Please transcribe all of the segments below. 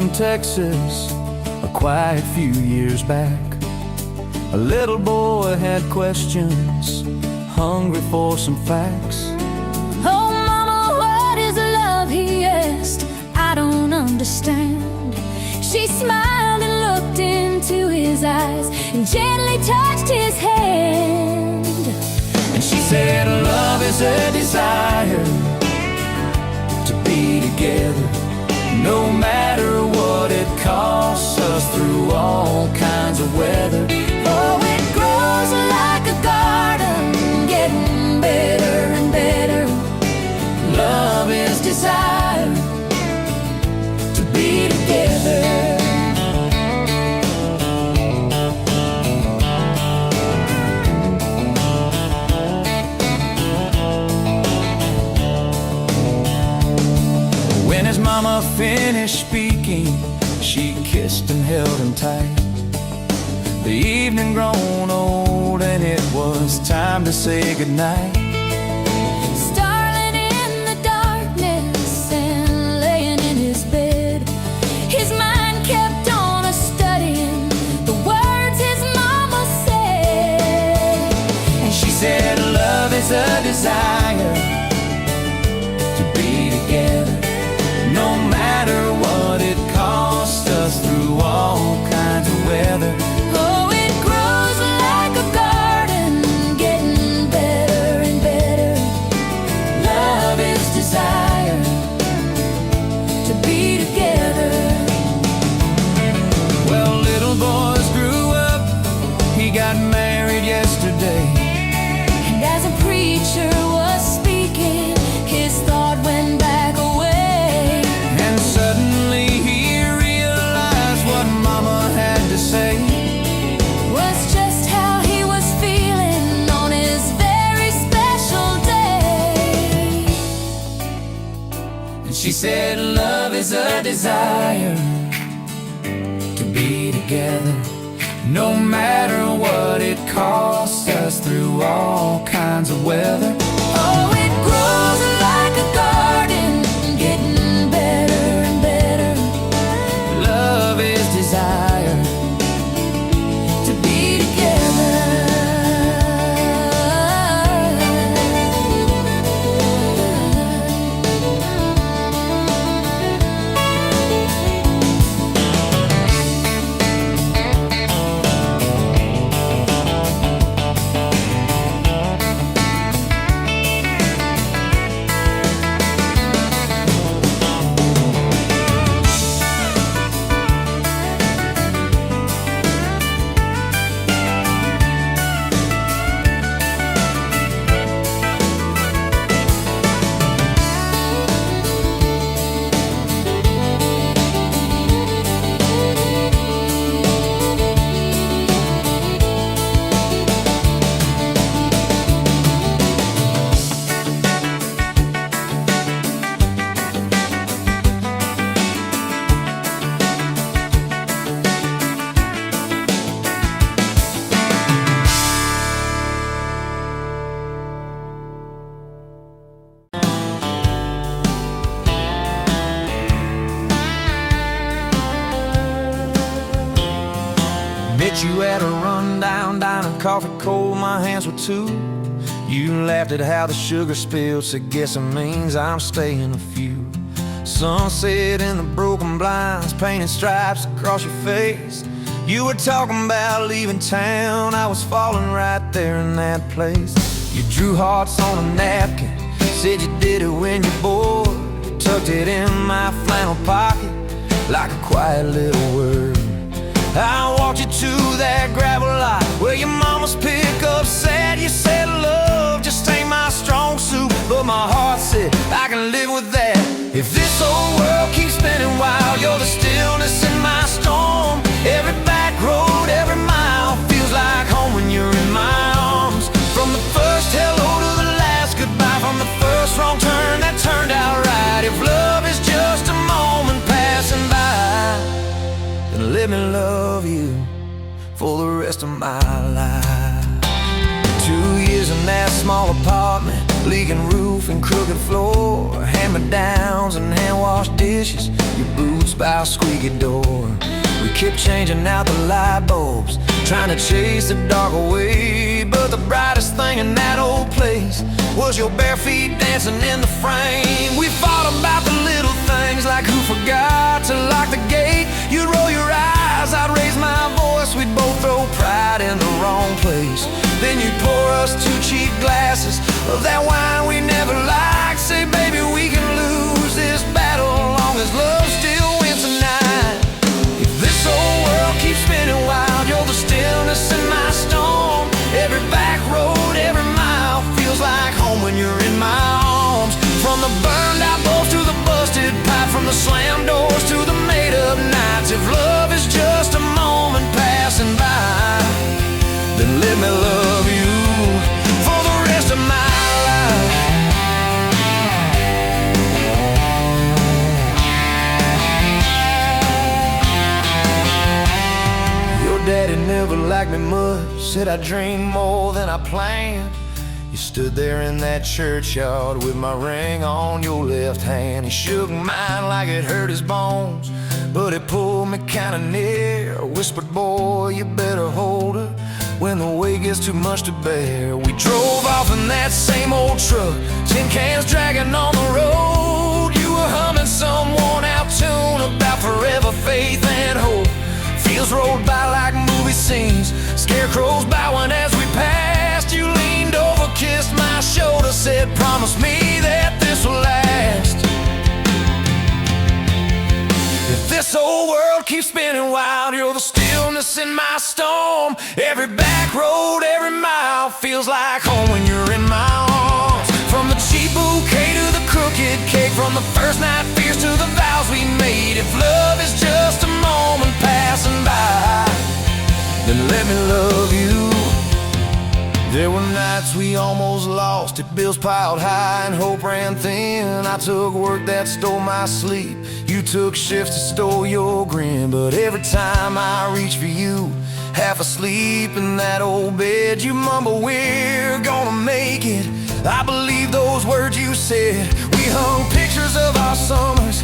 in Texas a quiet few years back. A little boy had questions, hungry for some facts. Oh, Mama, what is love? He asked. I don't understand. She smiled and looked into his eyes and gently touched his hand. And she said, love is a desire to be together, no matter what it costs us, through all kinds of weather. Oh, it grows like a garden, getting better and better. Love is desire to be together. When his mama finished speaking, she kissed and held him tight. The evening grown old and it was time to say goodnight. Starling in the darkness and laying in his bed, his mind kept on a-studying the words his mama said. And she said, love is a desire to be together, no matter what it costs us, through all kinds of weather. Oh, it grows like a garden, getting better and better. Love is desire To be together. Well, little boys grew up, he got married yesterday. And as a preacher was speaking, his thought went back away. And suddenly he realized what Mama had to say Was just how he was feeling on his very special day. And she said, love is a desire to be together, no matter what it costs us, through all kinds of weather. Oh, it grows like a garden, getting better and better. Love is desire To be together. Met you at a rundown diner, coffee cold, my hands were too. You laughed at how the sugar spilled, so guess it means I'm staying a few. Sunset in the broken blinds, painted stripes across your face. You were talking about leaving town, I was falling right there in that place. You drew hearts on a napkin, said you did it when you're bored. You tucked it in my flannel pocket like a quiet little word. I walked you to that gravel lot where your mama's pickup sat. You said love just ain't my strong suit, but my heart said I can live with that. If this old world keeps spinning wild, you're the stillness in my storm. Every back road, every mile feels like home when you're in my arms. From the first hello to the last goodbye, from the first wrong turn that turned out right. If love is just a moment passing by, then let me love you for the rest of my life. 2 years in that small apartment, leaking roof and crooked floor, hand-me-downs and hand-washed dishes, your boots by a squeaky door. We kept changing out the light bulbs, trying to chase the dark away, but the brightest thing in that old place was your bare feet dancing in the frame. We fought about the little things, like who forgot to lock the gate. You'd roll your eyes, I'd raise my voice, we'd both throw pride in the wrong place. Then you'd pour us 2 cheap glasses of that wine we never liked, say, baby, we can lose this battle long as love still wins tonight. If this whole world keeps spinning wild, you're the stillness in my storm. Every back road, every mile feels like home when you're in my arms. From the burned out bulbs to the busted pipe, from the slammed doors to the made up nights. If love is just a moment passing by, then let me love you for the rest of my life. Your daddy never liked me much, said I dreamed more than I planned. You stood there in that churchyard with my ring on your left hand. He shook mine like it hurt his bones, but he pulled me kinda near, whispered, boy, you better hold her when the weight gets too much to bear. We drove off in that same old truck, tin cans dragging on the road. You were humming some worn out tune about forever faith and hope. Fields rolled by like movie scenes, scarecrows bowing as we passed. You leaned over, kissed my shoulder, said, promise me that this will last. If this whole world keeps spinning wild, you're the stillness in my storm. Every back road, every mile feels like home when you're in my arms. From the cheap bouquet to the crooked cake, from the first night fears to the vows we made. If love is just a moment passing by, then let me love you. There were nights we almost lost it, bills piled high and hope ran thin. I took work that stole my sleep, you took shifts that stole your grin. But every time I reach for you, half asleep in that old bed, you mumble, we're gonna make it. I believe those words you said. We hung pictures of our summers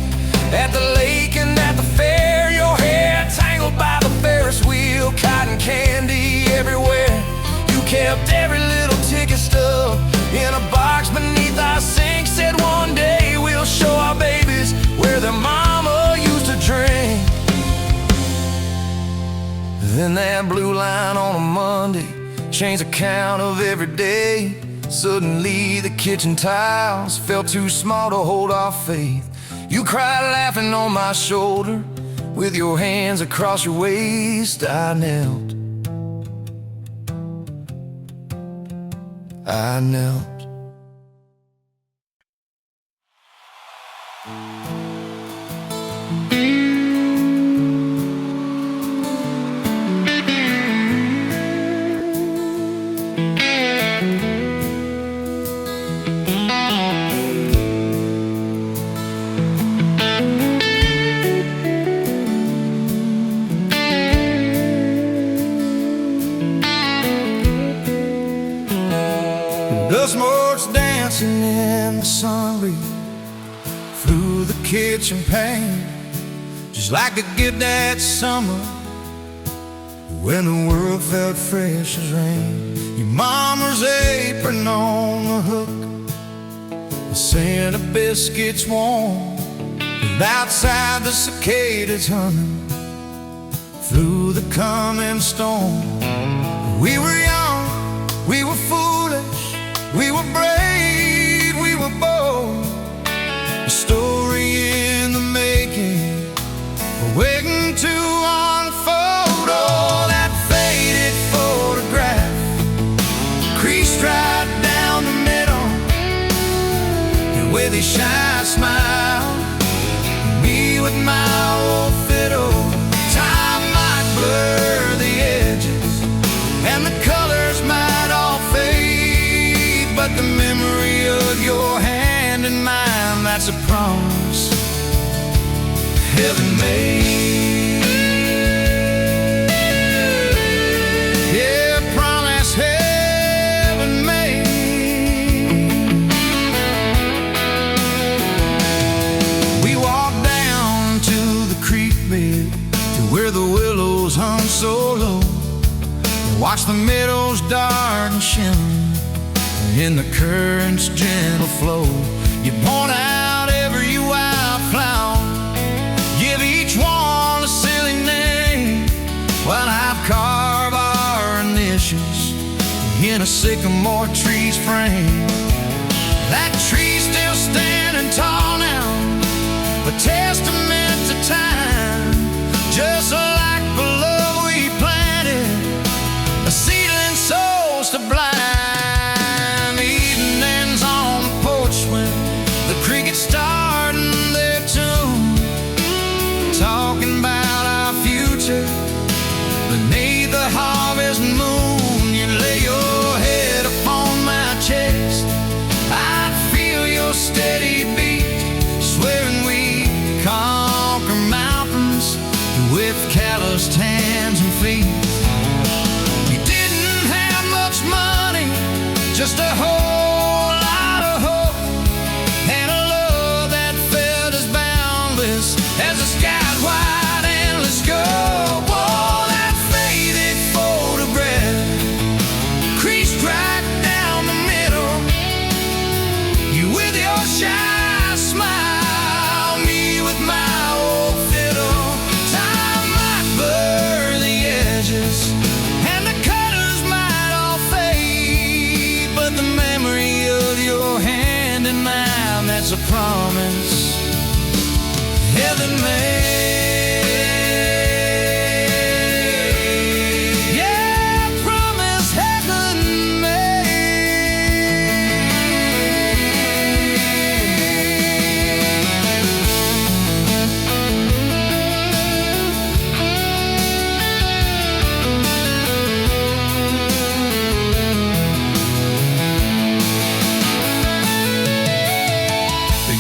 at the lake and at the fair. Your hair tangled by the Ferris wheel, cotton candy everywhere. You kept every little ticket stub in a box beneath our sink. Said one day we'll show our babies where their mama used to drink. Then that blue line on a Monday changed the count of every day. Suddenly the kitchen tiles felt too small to hold our faith. You cried laughing on my shoulder, with your hands across your waist. I knelt. Dust motes dancing in the sun breeze through the kitchen pane, just like the gift that summer when the world felt fresh as rain. Your mama's apron on the hook, the scent of biscuits warm, and outside the cicadas humming through the coming storm. We were young, we were foolish, we were brave, we were bold. A story in the making, waiting to unfold. Oh, that faded photograph, creased right down the middle, and with a shy smile, me with my old fiddle. Time might blur the edges, and the colors might all fade, but the memory of your hand in mine, that's a promise heaven made. bed to where the willows hung so low. Watch the meadows dark and shimmer in the current's gentle flow. You point out every wildflower, give each one a silly name, while I've carved our initials in a sycamore tree's frame. That tree's still standing tall now, a testament to time, just like the love we planted, a seedling souls to blind. Evenings on the porch when the crickets starting their tune, talking about our future beneath the harvest moon. You lay your head upon my chest, I'd feel your steady beat, swearing we conquer mountains with calloused hands and feet. We didn't have much money, just a whole lot of hope, and a love that felt as boundless as the sky's wide endless scope. Oh, that faded photograph creased right down the middle, you with your shy smile, me with my old fiddle. Time might blur the edges and the colors might all fade, but the memory of your hand in mine, that's a promise heaven made. Yeah, promise heaven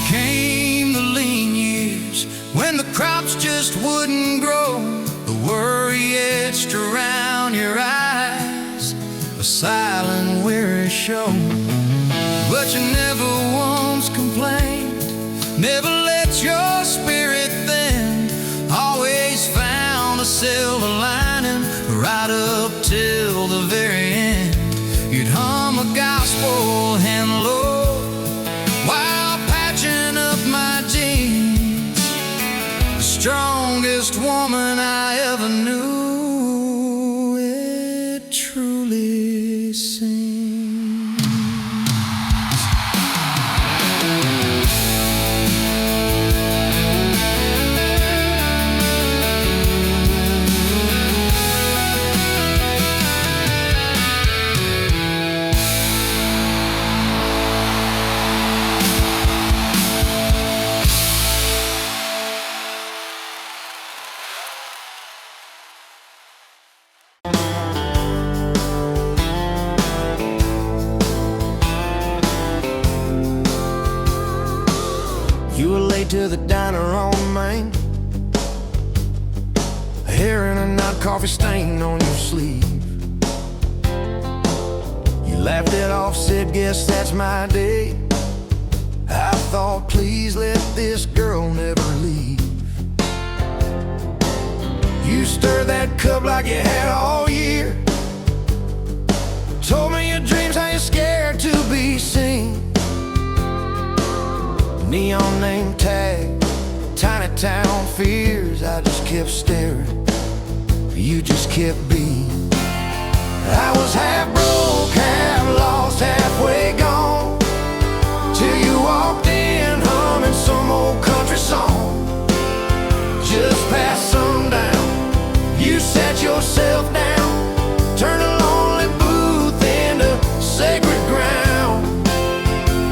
Came the lean years when the crops just wouldn't grow, the worry etched around your eyes, a silent weary show. But you never once complained, never let your spirit thin, always found a silver lining right up till the very end. You'd hum a gospel and low while patching up my jeans, the strongest woman I ever knew, it truly seems. You were late to the diner on Main, a hair and a knot coffee stain on your sleeve. You laughed it off, said, guess that's my day. I thought, please let this girl never leave. You stirred that cup like you had all year, told me your dreams, how you're scared to be seen. Neon name tag, tiny town fears, I just kept staring, you just kept being. I was half broke, half lost, halfway gone, till you walked in humming some old country song. Just past sundown, you sat yourself down, turned a lonely booth into sacred ground.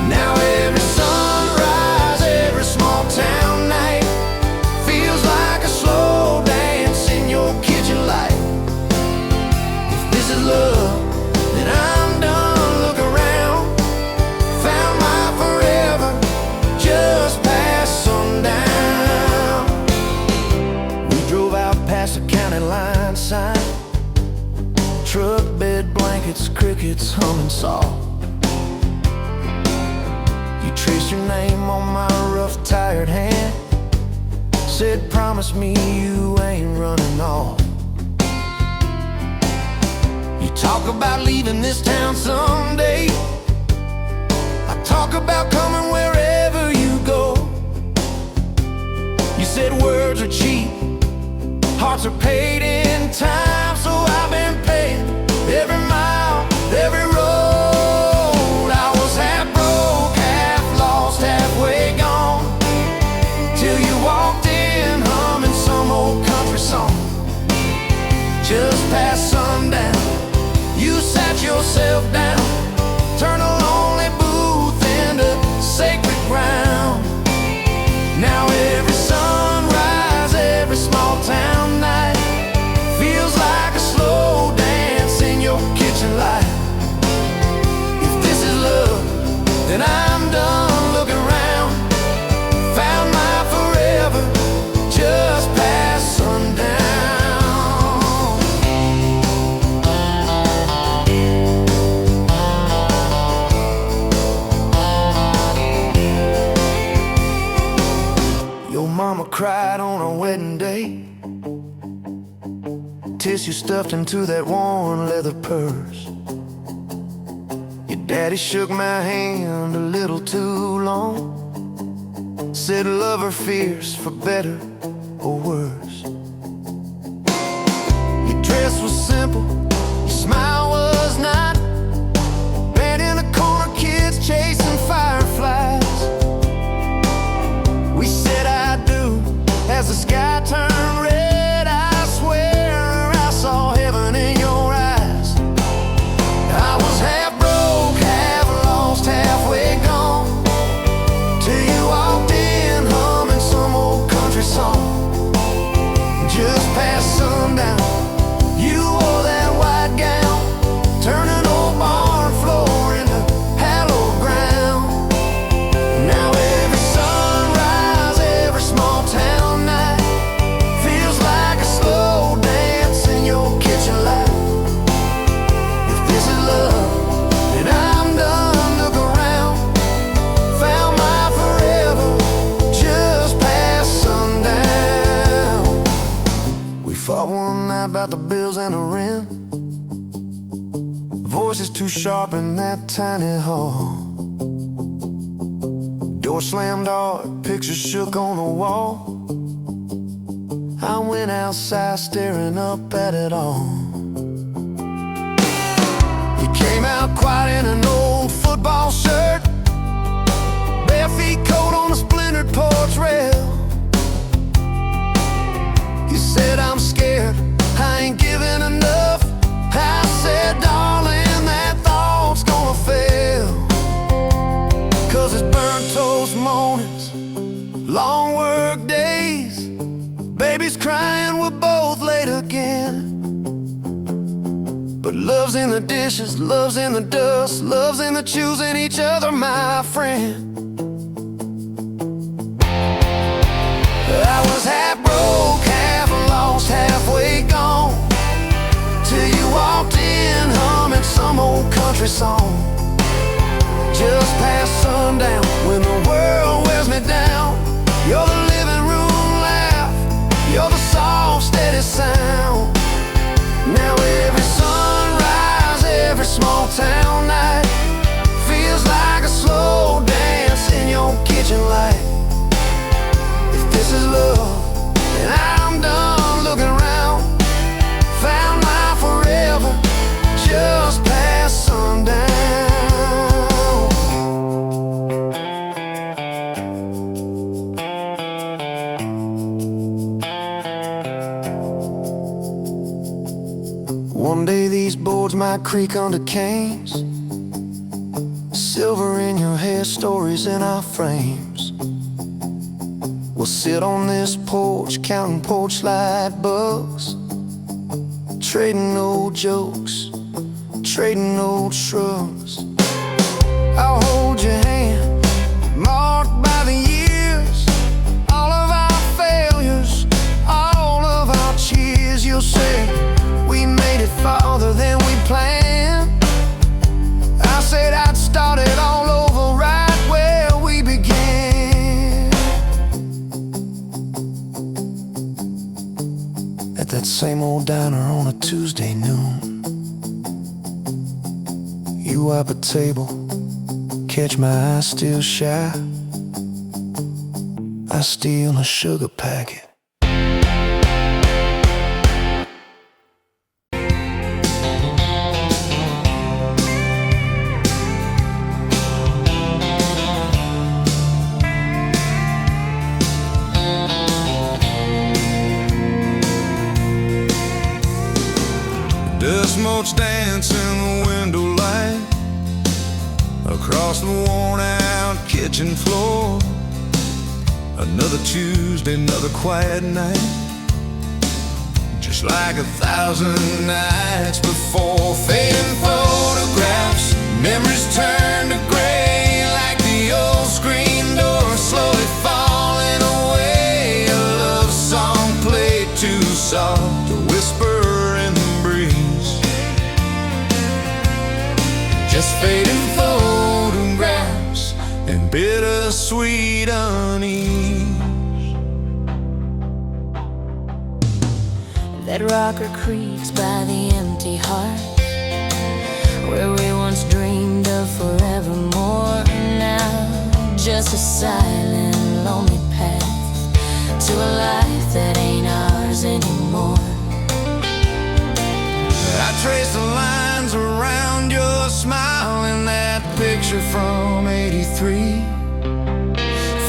Now every sunrise, every small town night feels like a slow dance in your kitchen light. If this is love, then I'm done. Look around, found my forever just past sundown. We drove out past the county line sign, truck bed blankets, crickets humming soft. You traced your name on my rough, tired hand, Said, promise me you ain't running off. You talk about leaving this town someday. I talk about coming wherever you go. You said words are cheap, hearts are paid in time. So I've been paying every mile, every road. I was half broke, half lost, halfway gone, till you walked in humming some old country song. Just past sundown, you sat yourself down, turned a lonely booth into sacred ground. Now every sunrise, every small town night feels like a slow dance in your kitchen light. If this is love, then I'm done looking around. Found my forever just past sundown. Your mama cried on our wedding day, tissue stuffed into that worn leather purse. Your daddy shook my hand a little too long, said love or fears for better or worse. Your dress was simple, your smile was not. Bed in a corner, kids chasing fireflies. We said I do as the sky turned red. I swear I saw heaven in your eyes. I was half broke, half lost, halfway gone, till you walked in humming some old country song. Just past sundown, you wore that white gown, turning old barn floor into hallowed ground. Now every sunrise, every small town night feels like a slow dance in your kitchen light. If this is love, then I'm done looking around. Found my forever just past sundown. We fought one night about the bills and the rent. Voices too sharp in that tiny hall. Door slammed hard, pictures shook on the wall. I went outside staring up at it all. You came out quiet in an old football shirt, bare feet coat on a splintered porch rail. You said, I'm scared, I ain't giving enough. I said, darling, that thought's gonna fail. 'Cause it's burnt toast mornings, long work days, babies crying, we're both late again. But love's in the dishes, love's in the dust, love's in the choosing each other, my friend. I was half broke, half lost, halfway gone, till you walked in humming some old country song. Just past sundown, when the world wears me down, you're the living room laugh, you're the soft, steady sound. Now every sunrise, every small town night feels like a slow dance in your kitchen light. If this is love, then I'm done looking around. Found my forever just past sundown. One day these boards might creak under canes, silver in your hair, stories in our frames. We'll sit on this porch, counting porch light bugs, trading old jokes, trading old shrugs. I'll hold your hand, marked by the years, all of our failures, all of our cheers. You'll say, we made it farther than we planned. I said I'd start it all over right where we began. at that same old diner on a Tuesday noon. You wipe a table, catch my eye still shy. I steal a sugar packet. Dust motes dance in the window light across the worn-out kitchen floor. Another Tuesday, another quiet night, just like 1,000 nights before. Fading photographs, memories turn to gray like the old screen door slowly falling away. A love song played too soft, a whisper in the breeze. Just fading photographs and bittersweet unease. That rocker creaks by the empty heart, where we once dreamed of forevermore. Now just a silent, lonely path to a life that ain't ours anymore. I trace the lines around your smile in that picture from '83.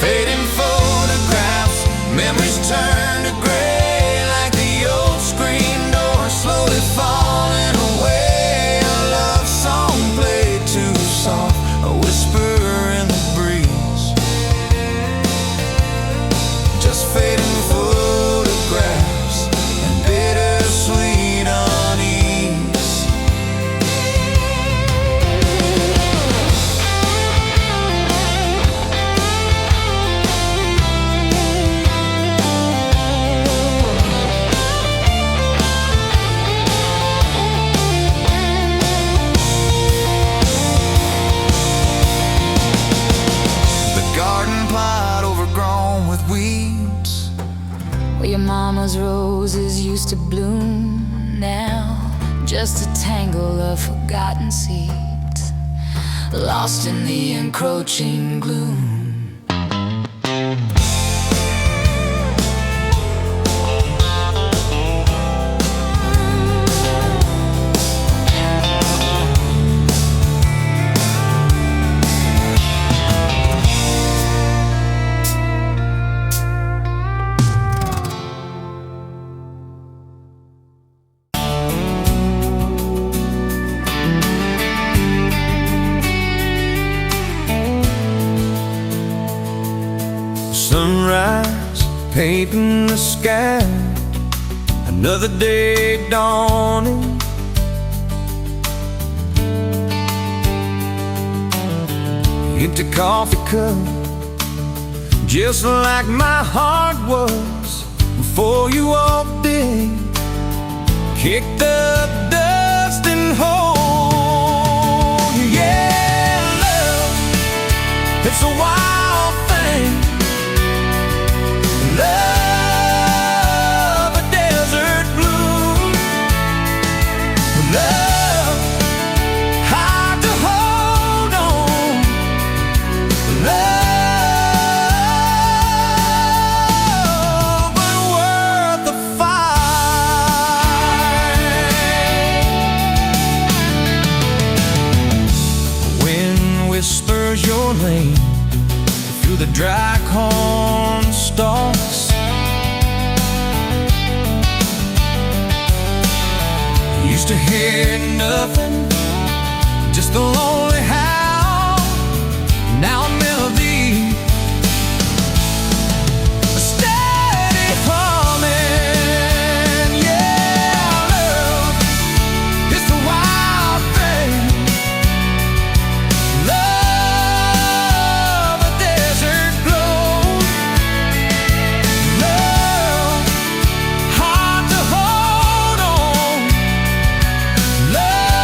Fading photographs, memories turn to gray like the old screen door slowly falling away. A love song played too soft, a whisper in the breeze. Just fading photographs and bittersweet unease. Weeds where your mama's roses used to bloom, now just a tangle of forgotten seeds, lost in the encroaching gloom. Sunrise, painting the sky, another day dawning. Empty coffee cup, just like my heart was before you walked in. Kicked up dust and hold. Yeah, love, it's a wild thing. Love, a desert bloom. Love, hard to hold on. Love, but worth the fight. Wind whispers your name through the dry corn stalks. Used to hear nothing, just the lonely howl. Now a melody, a steady humming. Yeah, love, it's the wild thing. Love, a desert glow. Love, hard to hold on. Love,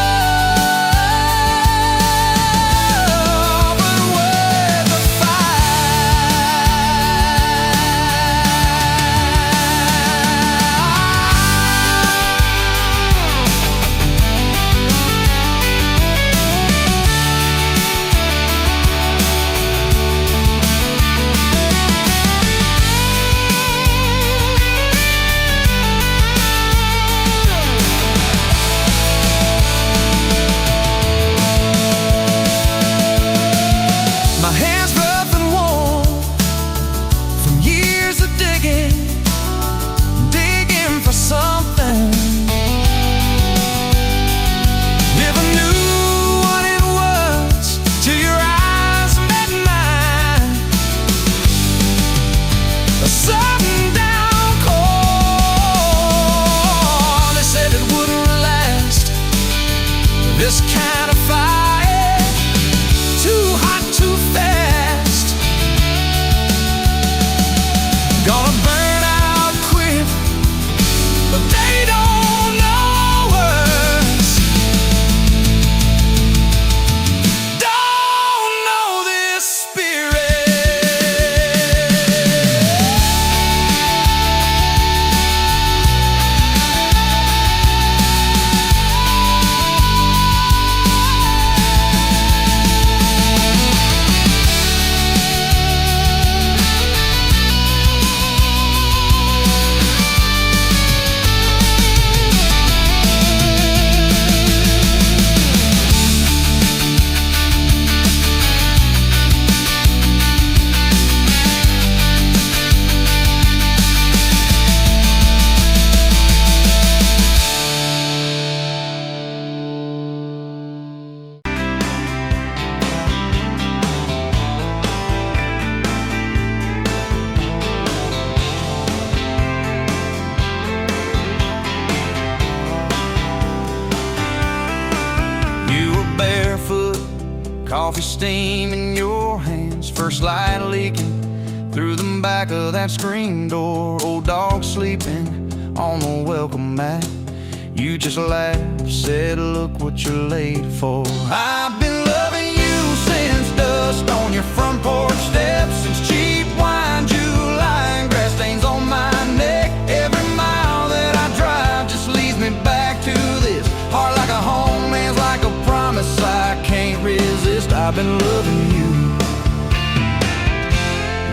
Coffee steam in your hands, first light leaking through the back of that screen door. Old dog sleeping on the welcome mat. You just laughed, said, look what you're late for. I've been loving you since dust on your front porch steps, since cheap wine, July, and grass stains on my neck. Every mile that I drive just leads me back to this. Heart like a home, man's like a promise I can't resist. I've been loving you,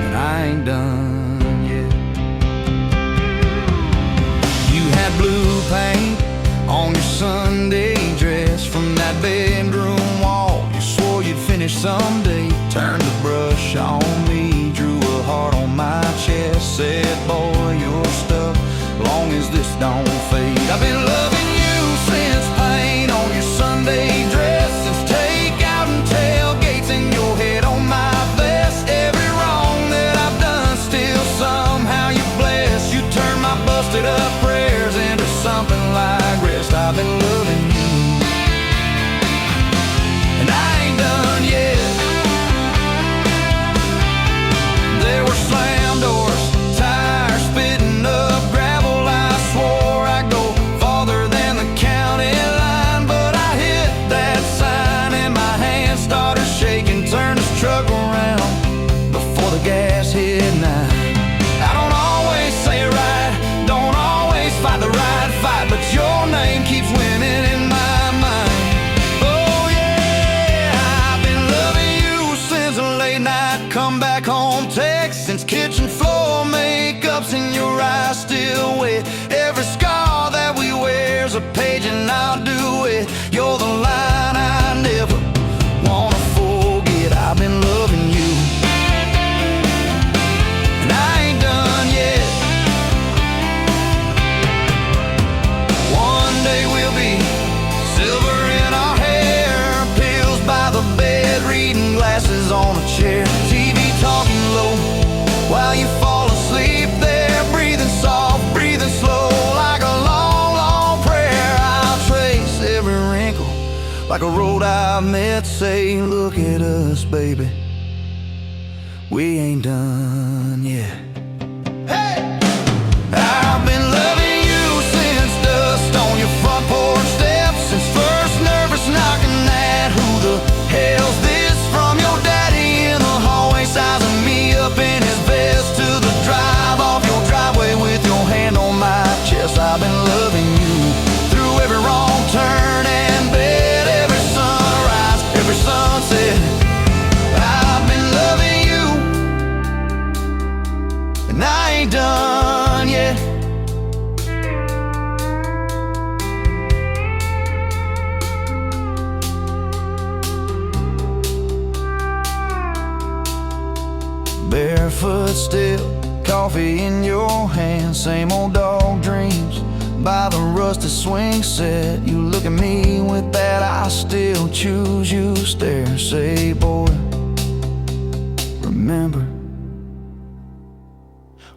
and I ain't done yet. You had blue paint on your Sunday dress from that bedroom wall. You swore you'd finish someday. Turned the brush on me, drew a heart on my chest, said, boy, you're stuck long as this don't fade. I've been loving you since paint on your Sunday dress, since takeout and tailgates in your head on my vest. Every wrong that I've done, still somehow you bless. You turn my busted up prayers into something like rest. I've been loving you, and I ain't done yet. There were slam doors, tires spitting up gravel. I swore I'd go farther than the county line, but I hit that sign and my hand started shaking. Turned this truck around before the gas hit 9. I don't always say it right, don't always fight the right fight, but your name keeps winning in my mind. Oh yeah, I've been loving you since a late night come back home text, since kitchen floor makeup's in your eyes still wet. Every scar that we wear's a page and I'll do it. You're the line I never wanna forget. I've been loving you, and I ain't done yet. One day we'll be silver in our hair, pills by the bed, reading glasses on a chair, TV talking low while you fall asleep there, breathing soft, breathing slow, like a long, long prayer. I'll trace every wrinkle like a road I've met. Say, look at us, baby, we ain't done yet. Hey! I've been loving you since dust on your front porch steps, since first nervous knocking at who the hell's this from your daddy in the hallway, sizing me up in his vest, to the drive off your driveway with your hand on my chest. I've been loving you through every wrong turn and bed, every sunrise, every sunset. I've been loving you, and I ain't done yet. Barefoot still, coffee in your hand, same old dog dreams by the rusted swing set. You look at me with that I still choose you stare. Say, boy, remember,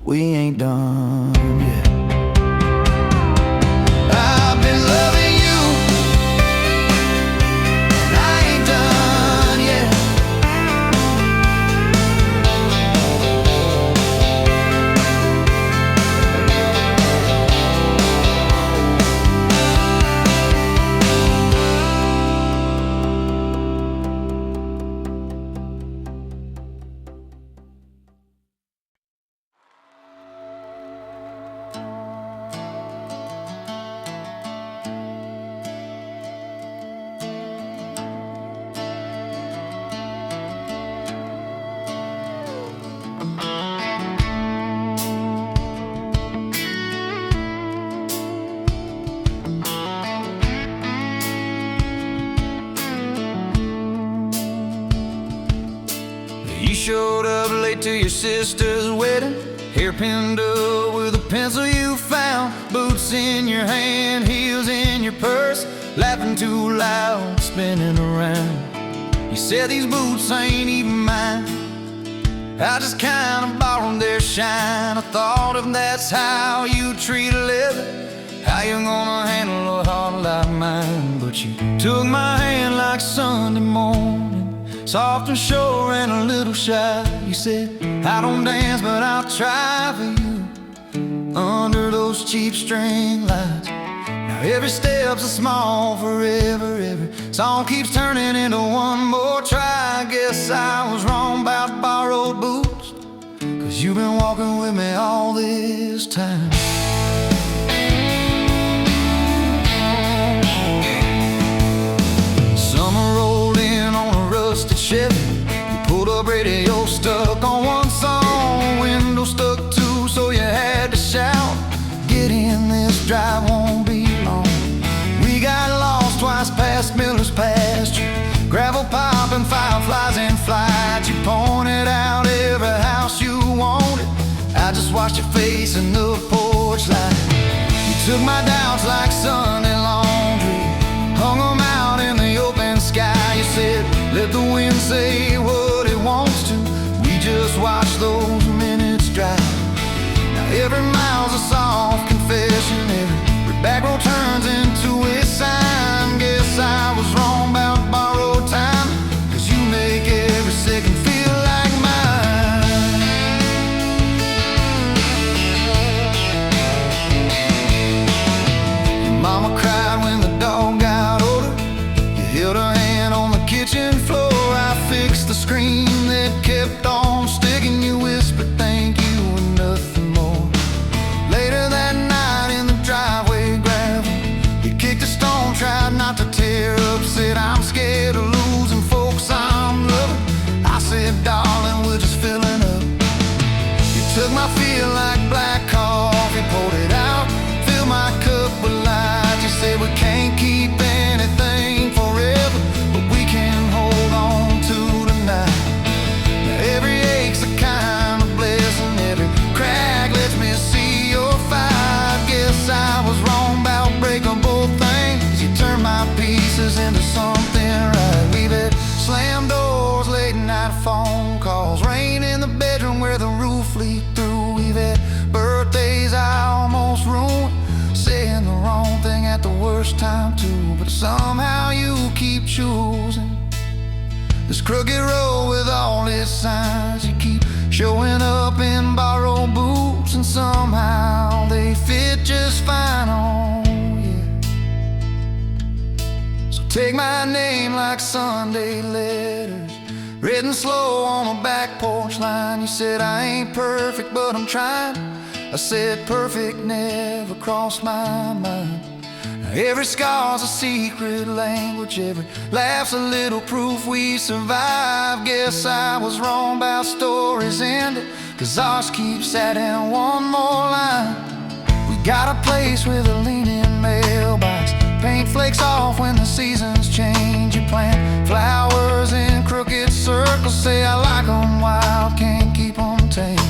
we ain't done yet. I've been loving you, and I ain't done yet. You showed up late to your sister's wedding, hair pinned up with a pencil you found, boots in your hand, heels in your purse, laughing too loud, spinning around. You said these boots ain't even mine, I just kinda borrowed their shine. I thought if that's how you treat a living, how you gonna handle a heart like mine? But you took my hand like Sunday morning, soft and sure and a little shy. You said, I don't dance, but I'll try for you under those cheap string lights. Now every step's a small forever, every song keeps turning into one more try. Guess I was wrong about borrowed boots, 'cause you've been walking with me all this time. Summer rolled in on a rusted Chevy. You pulled up, radio stuck on one song, window stuck too, so you had to shout, get in, this drive won't be long. We got lost twice past Miller's pasture, gravel popping, fireflies in flight. You pointed out every house you wanted, I just watched your face in the porch light. You took my doubts like Sunday laundry, hung them out in the open sky. You said, let the wind say what it wants to, we just watch those minutes drive. Now every mile's a soft confession, every back road turns into a sign. Guess I was wrong about borrowed time, 'cause you make every second feel like mine. Your mama cried when the dog got older, you held her hand on the kitchen floor. I fixed the screen that kept on sticking, you whispered thank you and nothing more. Later that night in the driveway gravel, you kicked a stone, tried not to tear up, said I'm scared of losing folks I'm loving. I said, darling, we're just filling up. You took my feel like black coffee, poured it out, filled my cup with light. You said we can't keep anything forever, but we can hold on to tonight. Now every ache's a kind of blessing, every crack lets me see your fight. Guess I was wrong about breaking both things, you turned my pieces into something right. We've had slam doors, late night phone calls, rain in the bedroom where the roof leaked through. We've had birthdays I almost ruined, saying the wrong thing at the worst time too. But somehow you keep choosing this crooked road with all its signs. You keep showing up in borrowed boots, and somehow they fit just fine on you. So take my name like Sunday letters, written slow on a back porch line. You said I ain't perfect, but I'm trying. I said perfect never crossed my mind. Now every scar's a secret language, every laugh's a little proof we survived. Guess I was wrong about stories ended, 'cause ours keeps adding one more line. We got a place with a leaning mailbox, paint flakes off when the seasons change. You plant flowers in crooked circles, say I like 'em wild, can't keep 'em tame.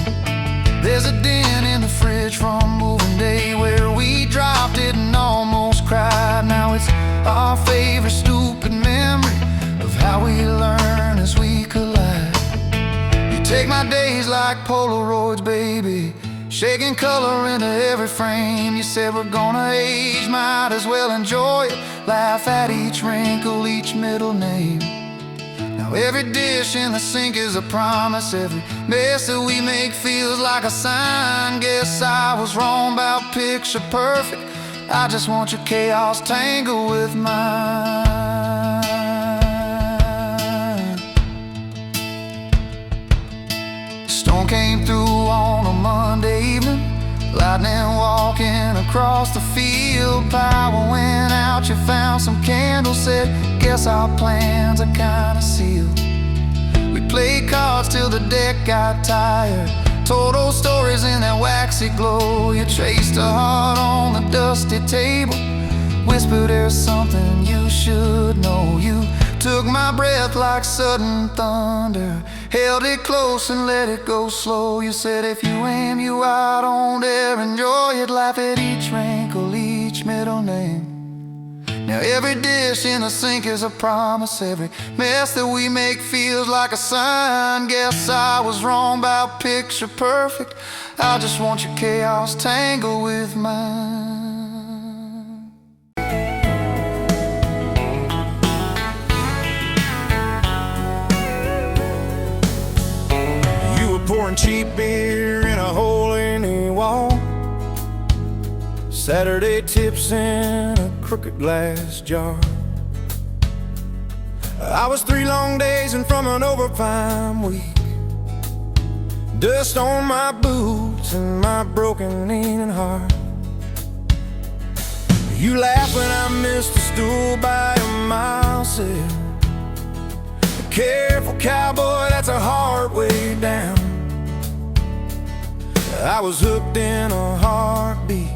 There's a dent in the fridge from moving day where we dropped it and almost cried. Now it's our favorite stupid memory of how we learn as we collide. You take my days like Polaroids, baby, shaking color into every frame. You said we're gonna age, might as well enjoy it, laugh at each wrinkle, each middle name. Now every dish in the sink is a promise, every mess that we make feels like a sign. Guess I was wrong about picture perfect, I just want your chaos tangled with mine. Storm came through on a Monday evening, lightning walking across the field. Power went out, you found some candles, said guess our plans are kinda sealed. We played cards till the deck got tired, told old stories in that waxy glow. You traced a heart on the dusty table, whispered there's something you should know. You took my breath like sudden thunder, held it close and let it go slow. You said if you aim you out, don't dare enjoy it, laugh at each wrinkle, each middle name. Now every dish in the sink is a promise, every mess that we make feels like a sign. Guess I was wrong about picture perfect, I just want your chaos tangled with mine. Saturday tips in a crooked glass jar. I was 3 long days and from an overtime week. Dust on my boots and my broken knee and heart. You laugh when I missed a stool by a mile sail. Careful cowboy, that's a hard way down. I was hooked in a heartbeat,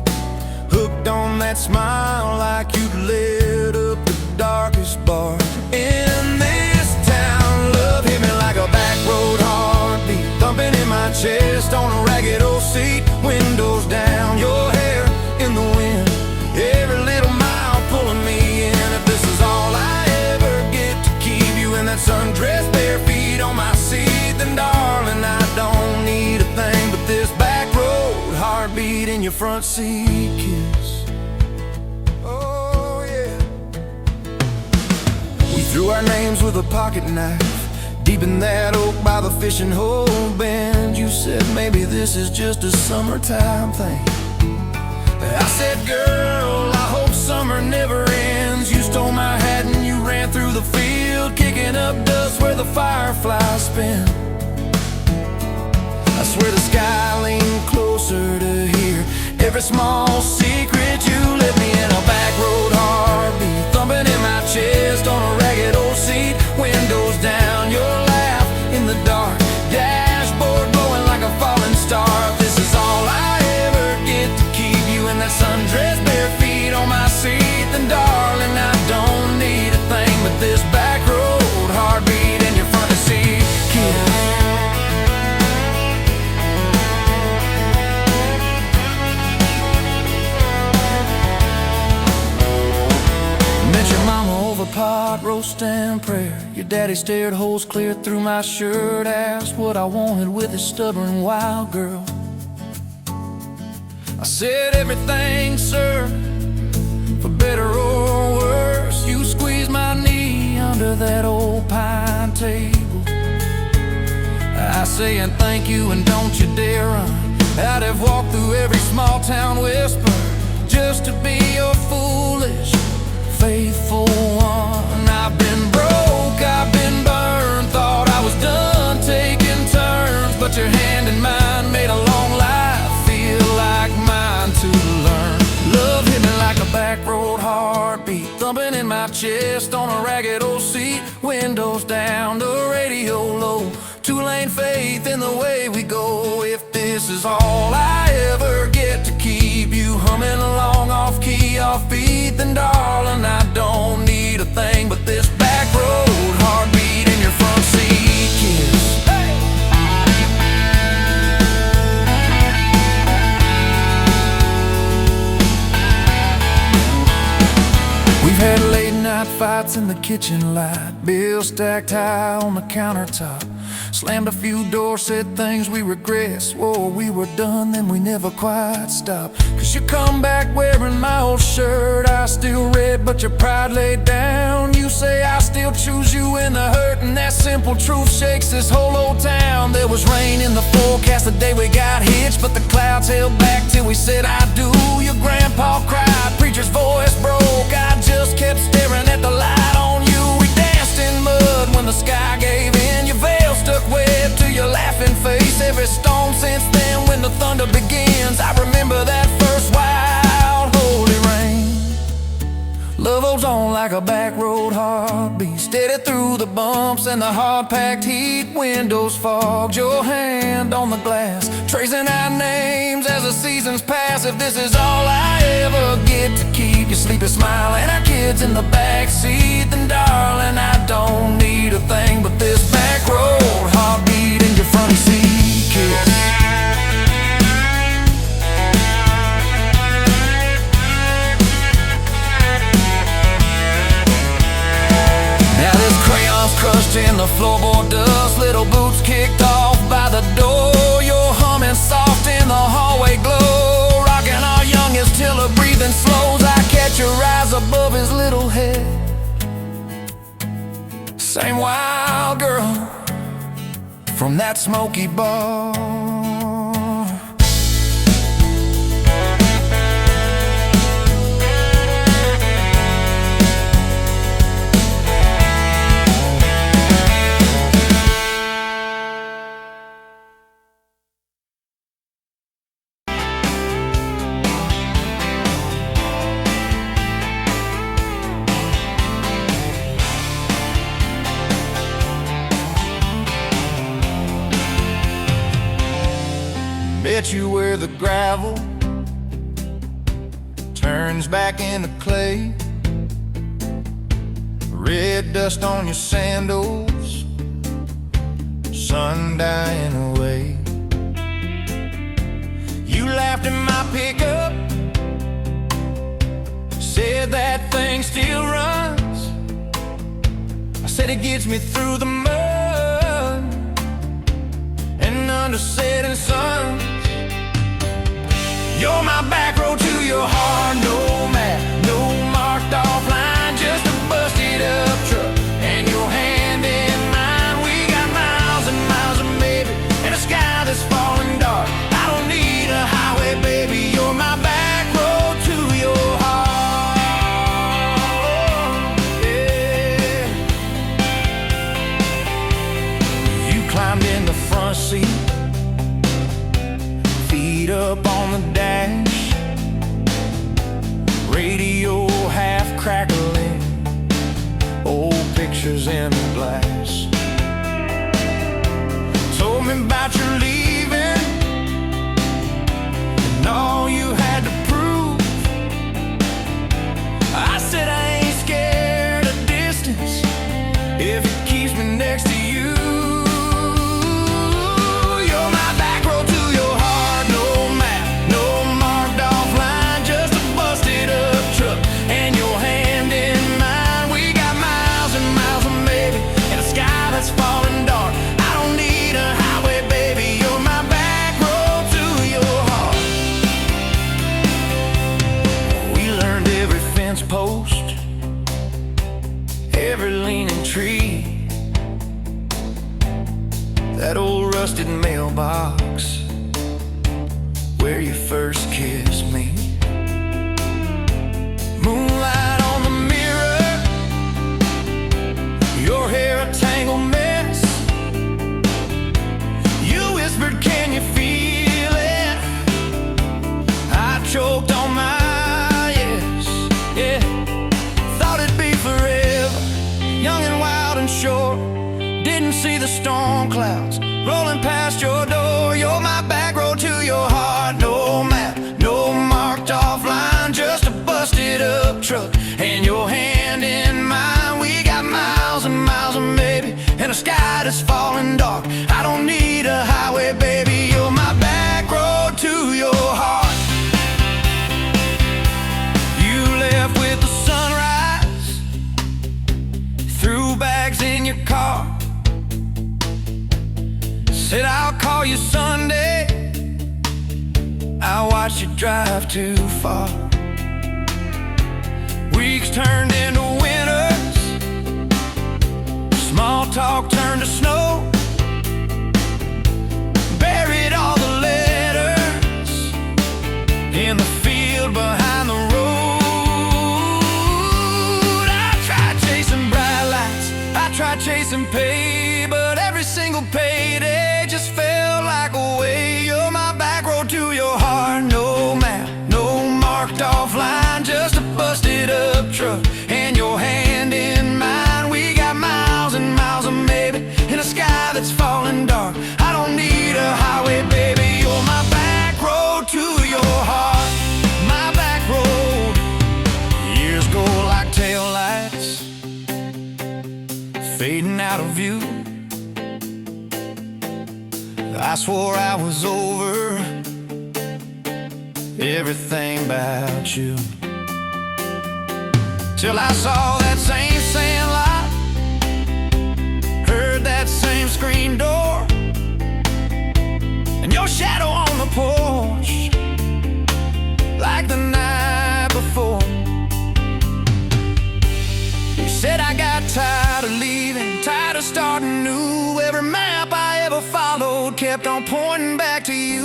hooked on that smile like you'd lit up the darkest bar in this town. Love hit me like a back road heartbeat, thumping in my chest on a ragged old seat. Windows down, your hair in the wind, every little mile pulling me in. If this is all I ever get to keep you in that sundress, bare feet on my seat, then darling, I don't need a thing but this back road heartbeat in your front seat kiss. Oh yeah. We threw our names with a pocket knife deep in that oak by the fishing hole bend. You said maybe this is just a summertime thing. I said, girl, I hope summer never ends. You stole my hat and you ran through the field, kicking up dust where the fireflies spin. I swear the sky leaned closer to hear every small secret you let me in. A back road heartbeat, thumping in my chest on a ragged old seat. Windows down, your laugh in the dark, dashboard glowing like a falling star. If this is all I ever get to keep you in that sundress, bare feet on my seat, then darling, I don't need a thing but this back road heartbeat in your front seat kiss. Met your mama over pot roast and prayer. Your daddy stared holes clear through my shirt, asked what I wanted with his stubborn wild girl. I said everything, sir, for better or worse. You squeezed my knee under that old pine table. I say and thank you and don't you dare run. I'd have walked through every small town whisper just to be your foolish, faithful one. I've been broke, I've been burned, thought I was done taking turns, but your hand in mine made a long life feel like mine to learn. Love hit me like a back road heartbeat, thumping in my chest on a ragged old seat. Windows down, the radio low, 2-lane faith in the way we go. If this is all I ever get to keep you humming along off key, off beat, then darling, I don't need a thing but this back road heartbeat in your front seat kiss. Hey! We've had late night fights in the kitchen light, bills stacked high on the countertop. Slammed a few doors, said things we regret, swore we were done, then we never quite stopped. Cause you come back wearing my old shirt, I still red, but your pride laid down. You say I still choose you in the hurt, and that simple truth shakes this whole old town. There was rain in the forecast the day we got hitched, but the clouds held back till we said I do. Your grandpa cried, preacher's voice broke, I just kept staring at the light on you. We danced in mud when the sky gave in, your veil stuck web to your laughing face. Every stone since then when the thunder begins, I remember that first wild holy rain. Love holds on like a back road heartbeat, steady through the bumps and the hard-packed heat. Windows fogged, your hand on the glass, tracing out names as the seasons pass. If this is all I ever get to keep you sleepy smile and our kids in the back seat, then darling, I don't need a thing but this back road heartbeat in your front seat kiss. Crushed in the floorboard dust, little boots kicked off by the door. You're humming soft in the hallway glow, rocking our youngest till her breathing slows. I catch your eyes above his little head, same wild girl from that smoky bar. met you where the gravel turns back into clay. Red dust on your sandals, sun dying away. You laughed at my pickup, said that thing still runs. I said it gets me through the mud and under setting suns. You're my back road to your heart, no map, no marked off line, just a busted up truck and your hand in mine. We got miles and miles of maybe and a sky that's falling dark. I don't need a highway, baby, you're my back road to your heart. Yeah. You climbed in the front seat, feet up on the dash, radio half crackling, old pictures in the glass. Told me about your leaving and all you had to prove. I said I ain't scared of distance if it keeps me next to you. You're my back road to your heart, no map, no marked off line, just a busted up truck and your hand in mine. We got miles and miles of maybe and a sky that's falling dark. I don't need a highway, baby, you're my back road to your heart. We learned every fence post, every leaning tree, that old rusted mailbox where you first kissed me. Moonlight on the mirror, your hair a tangled mess. You whispered, can you feel it? I choked on my yes, yeah. Thought it'd be forever, young and wild and short. Didn't see the storm clouds rolling past your door. You're my back road to your heart, no map, no marked off line, just a busted up truck and your hand in mine. We got miles and miles of maybe and a sky that's falling dark. I don't need a highway, baby, you're my back road to your heart. You left with the sunrise, threw bags in your car, said I'll call you Sunday. I watched you drive too far. Weeks turned into winters, small talk turned to snow. Buried all the letters in the field behind the road. I tried chasing bright lights, I tried chasing pay, but every single payday just felt like a way. You're my back road to your heart, no map, no marked off line, just a busted up truck and your hand in mine. We got miles and miles of maybe in a sky that's falling dark. I don't need a highway, baby, you're my back road to your heart. My back road. Years go like taillights, fading out of view. I swore I was over everything about you, till I saw that same sand lot, heard that same screen door, and your shadow on the porch like the night before. You said I got tired of leaving, tired of starting new. Every map I ever followed kept on pointing back to you.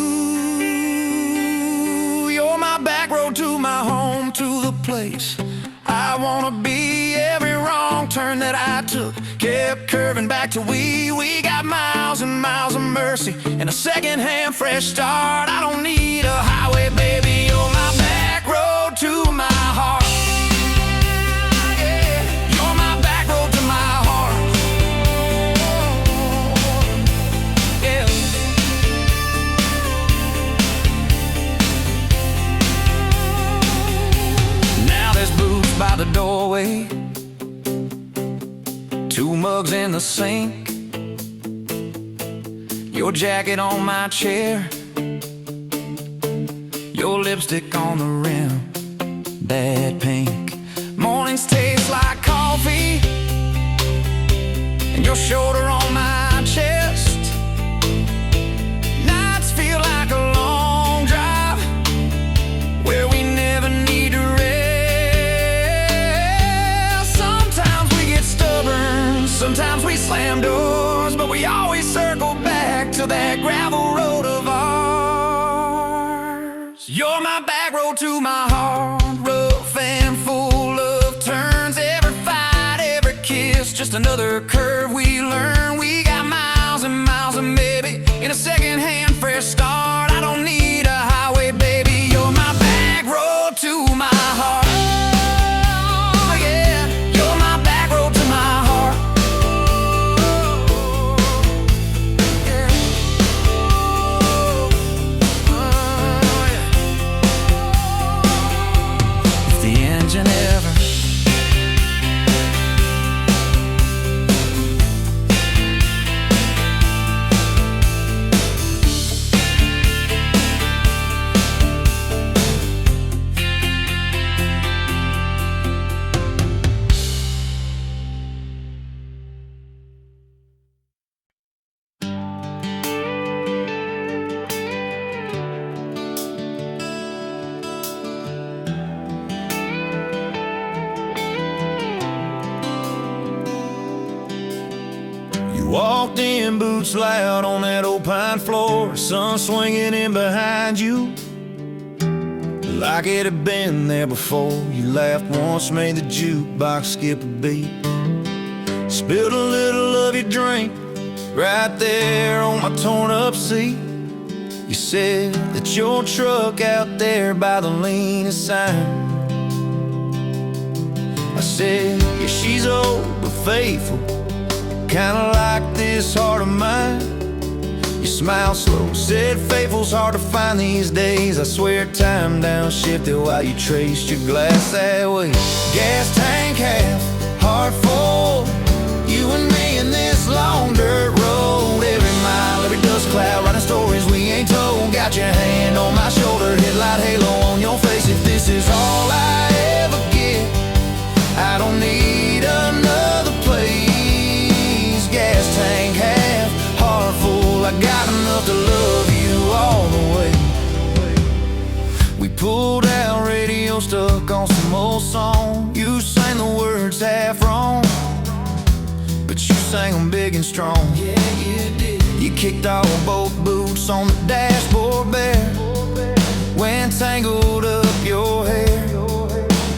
You're my back road to my home, to the place I wanna be. Every wrong turn that I took kept curving back to we got miles and miles of mercy and a second-hand fresh start. I don't need a highway, baby, you're my back road to my heart. Yeah, you're my back road to my heart. Yeah. the doorway, 2 mugs in the sink, your jacket on my chair, your lipstick on the rim, that pink. Mornings taste like coffee, and your shoulder on my chest. Nights feel like a long drive where we never need to rest. Sometimes we get stubborn, sometimes we slam doors, but we always circle back to that gravel road of ours. You're my back road to my heart, rough and full of turns. Every fight, every kiss, just another curve we learn. We got miles and miles, and maybe in a second-hand fresh start. I don't need a highway, baby. You're my back road to my heart. Oh, yeah. You're my back road to my heart. Yeah. Oh, yeah. If the engine ever walked in, boots loud on that old pine floor, sun swinging in behind you like it had been there before. You laughed once, made the jukebox skip a beat, spilled a little of your drink right there on my torn up seat. You said that your truck out there by the leanest sign. I said, yeah, she's old but faithful, kinda like this heart of mine. You smiled slow, said faithful's hard to find these days. I swear time downshifted while you traced your glass that way. Gas tank half, heart full, you and me in this long dirt road. Every mile, every dust cloud, writing stories we ain't told. Got your hand on my shoulder, headlight halo on your face. If this is all I ever get, I don't need another place. Gas tank half, heart full, I got enough to love you all the way. We pulled out, radio stuck on some old song. You sang the words half wrong, but you sang them big and strong. Yeah, you did. You kicked off both boots on the dashboard bare, went tangled up your hair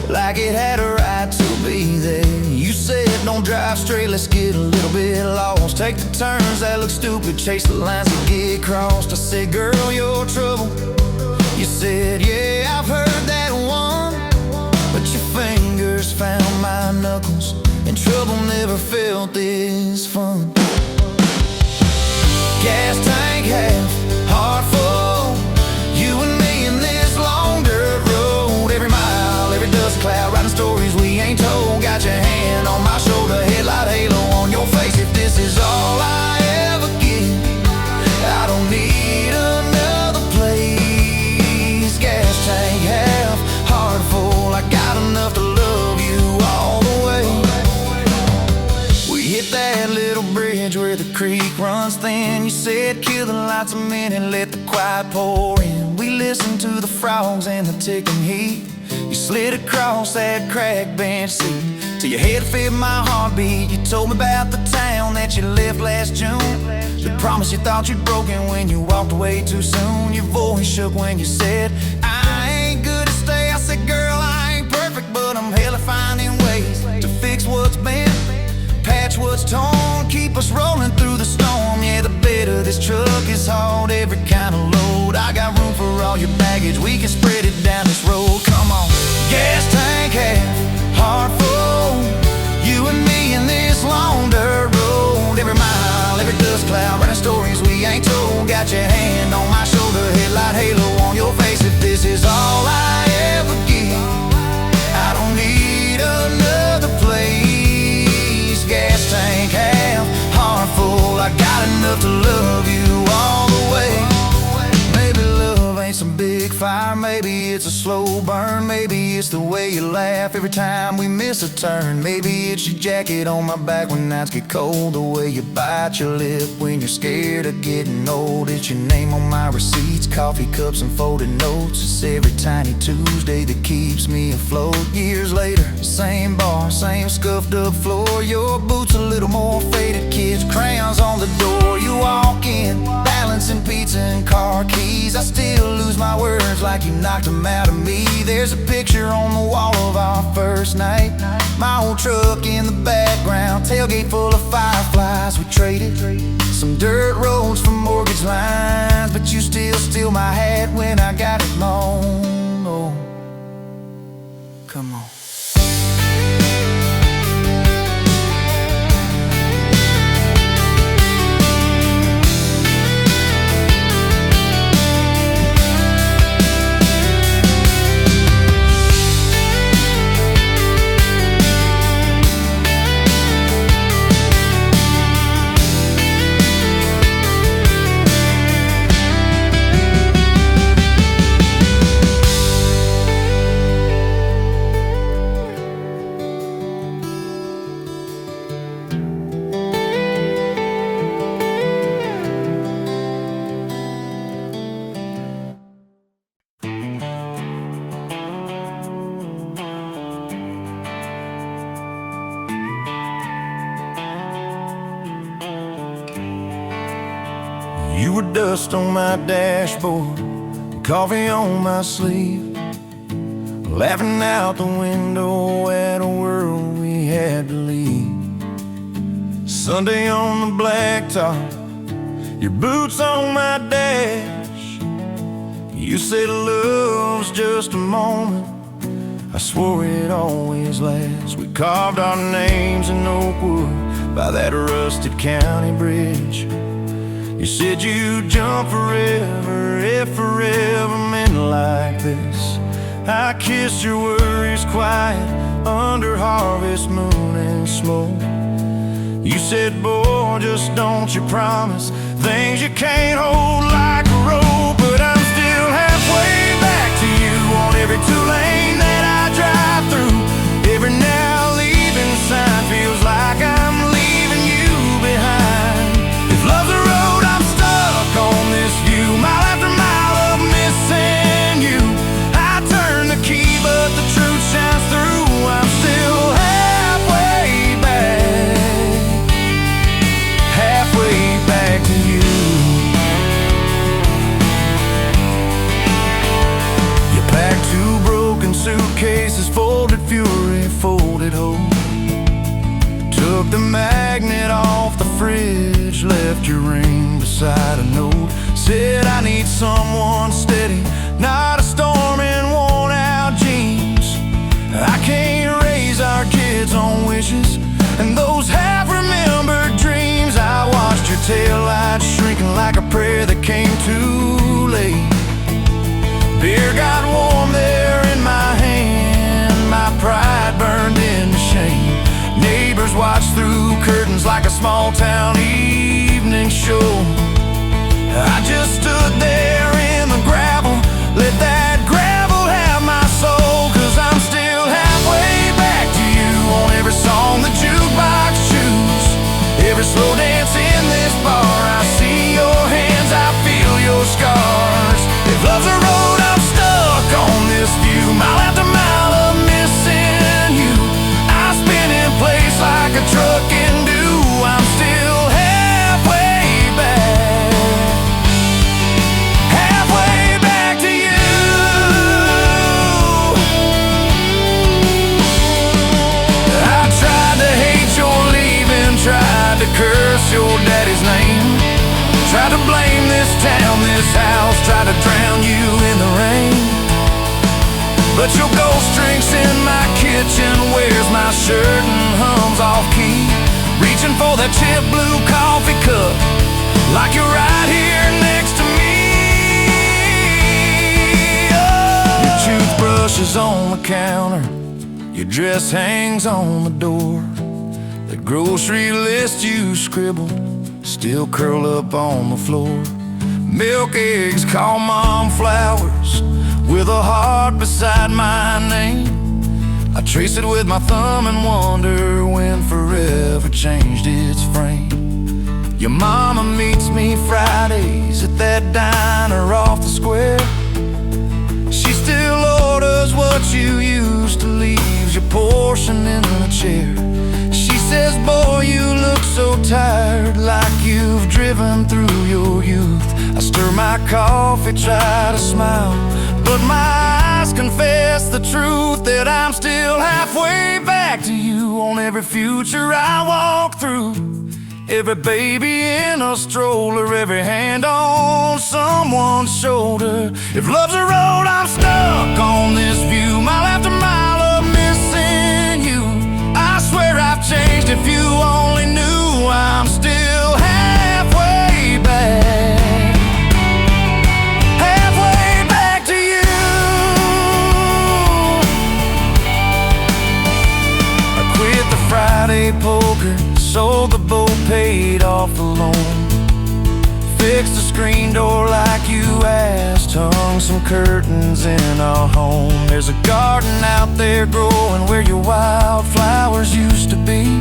like it had a right to be there. You said don't drive straight, let's get a little bit lost, take the turns that look stupid, chase the lines that get crossed. I said, girl, you're trouble. You said, yeah, I've heard that one, but your fingers found my knuckles, and trouble never felt this fun. Gas tank half, heart full, you and me in this long dirt road. Every mile, every dust cloud, writing stories we ain't told. Got your hand on my shoulder, headlight halo on your face. If this is all I ever get, I don't need another place. Gas tank half, heart full, I got enough to love you all the way. We hit that little bridge where the creek runs thin. You said kill the lights a minute, let the quiet pour in. We listened to the frogs and the ticking heat. You slid across that cracked bench seat till your head fit my heartbeat. You told me about the town that you left last June, the promise you thought you'd broken when you walked away too soon. Your voice shook when you said, I ain't good to stay. I said, girl, I ain't perfect, but I'm hella finding ways to fix what's bent, patch what's torn, keep us rolling through the storm. Yeah, the bed of this truck is hauled every kind of load. I got room for all your baggage, we can spread it down this road. Come on. Gas tank half, heart full, you and me in this long dirt road. Every mile, every dust cloud, writing stories we ain't told. Got your hand on my shoulder, headlight halo on your face. If this is all I ever get, I don't need a it's a slow burn. Maybe it's the way you laugh every time we miss a turn. Maybe it's your jacket on my back when nights get cold. The way you bite your lip when you're scared of getting old. It's your name on my receipts, coffee cups and folded notes. It's every tiny Tuesday that keeps me afloat. Years later, same bar, same scuffed up floor. Your boots a little more faded, kids' crayons on the door. You walk in, balancing pizza and car keys. I still lose my words like you knocked them out of me. There's a picture on the wall of our first night. My old truck in the background, tailgate full of fireflies. We traded some dirt roads for mortgage lines, but you still steal my hat when I got it long. Oh, come on. You were dust on my dashboard, coffee on my sleeve, laughing out the window at a world we had to leave. Sunday on the blacktop, your boots on my dash. You said love's just a moment, I swore it always lasts. We carved our names in oak wood by that rusted county bridge. You said you'd jump forever if forever meant like this. I kissed your worries quiet under harvest moon and smoke. You said, boy, just don't you promise things you can't hold like a rope. But I'm still halfway back to you on every two-lane that I drive through. Every now leaving sign feels like I'm leaving you behind. If love's a road, I'm stuck on this view, mile after mile of missing you. I turn the key, but the truth shines through. I'm still halfway back to you. You packed two broken suitcases, folded fury, folded hope. Took the magnet off the fridge, left your ring beside a note. Said I need someone steady, not a storm in worn out jeans. I can't raise our kids on wishes and those half-remembered dreams. I watched your taillights shrinking like a prayer that came too late. Beer got warm there in my hand, my pride burned into shame. Neighbors watched through curtains like a small-town evening show. I just stood there in the gravel, let that gravel have my soul. 'Cause I'm still halfway back to you on every song the jukebox choose. Every slow dance in this bar, I see your hands, I feel your scars. If love's a road, I'm stuck on this view, mile after mile of missing you. I spin in place like a truck can do. I'm still halfway back to you. I tried to hate your leaving, tried to curse your daddy's name, tried to blame this town, this house, tried to drown you in the rain. But your ghost drinks in my kitchen, wears my shirt and hums off key, reaching for that chip blue coffee cup like you're right here next to me. Oh. Your toothbrush is on the counter, your dress hangs on the door. The grocery list you scribbled still curl up on the floor. Milk, eggs, call mom flowers, with a heart beside my name. I trace it with my thumb and wonder when forever changed its frame. Your mama meets me Fridays at that diner off the square. She still orders what you used to, leaves your portion in the chair. She says, boy, you look so tired, like you've driven through your youth. I stir my coffee, try to smile, but my eyes confess the truth, that I'm still halfway back to you on every future I walk through. Every baby in a stroller, every hand on someone's shoulder. If love's a road, I'm stuck on this view, mile after mile of missing you. I swear I've changed, if you only knew. I'm still halfway back, halfway back to you. I quit the Friday poker, sold the boat, paid off the loan, fixed the screen door like you asked, hung some curtains in our home. There's a garden out there growing where your wildflowers used to be.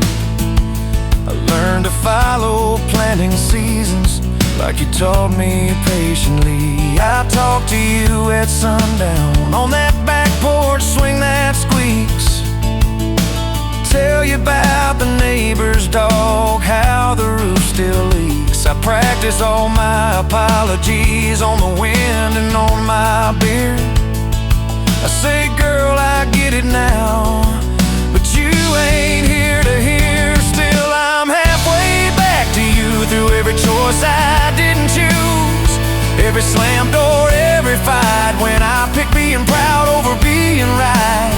I learned to follow planting seasons like you taught me patiently. I talk to you at sundown on that back porch, swing that squeaks, tell you about the neighbor's dog, how the roof still leaks. I practice all my apologies on the wind and on my beard. I say, girl, I get it now, but you ain't here to hear. Still, I'm halfway back to you through every choice I didn't choose, every slam door, every fight, when I pick being proud over being right.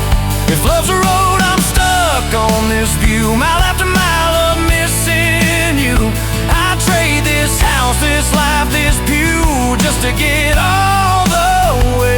If love's a road, I'm stuck on this view, mile after mile of missing you. I trade this house, this life, this pew, just to get all the way.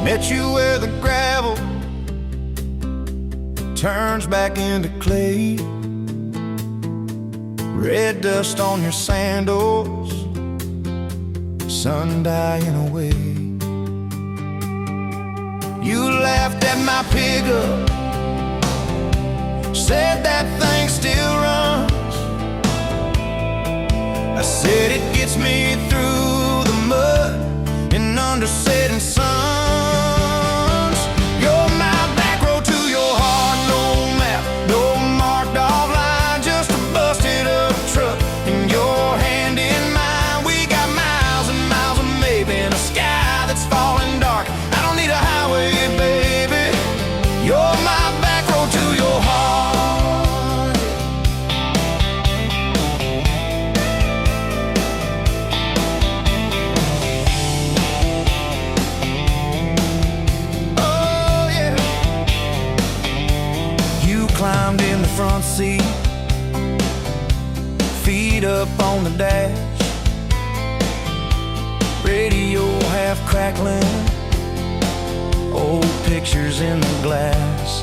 Met you where the gravel turns back into clay, red dust on your sandals, sun dying away. You laughed at my pickup, said that thing still runs. I said it gets me through the mud and under setting sun. Climbed in the front seat, feet up on the dash, radio half crackling, old pictures in the glass.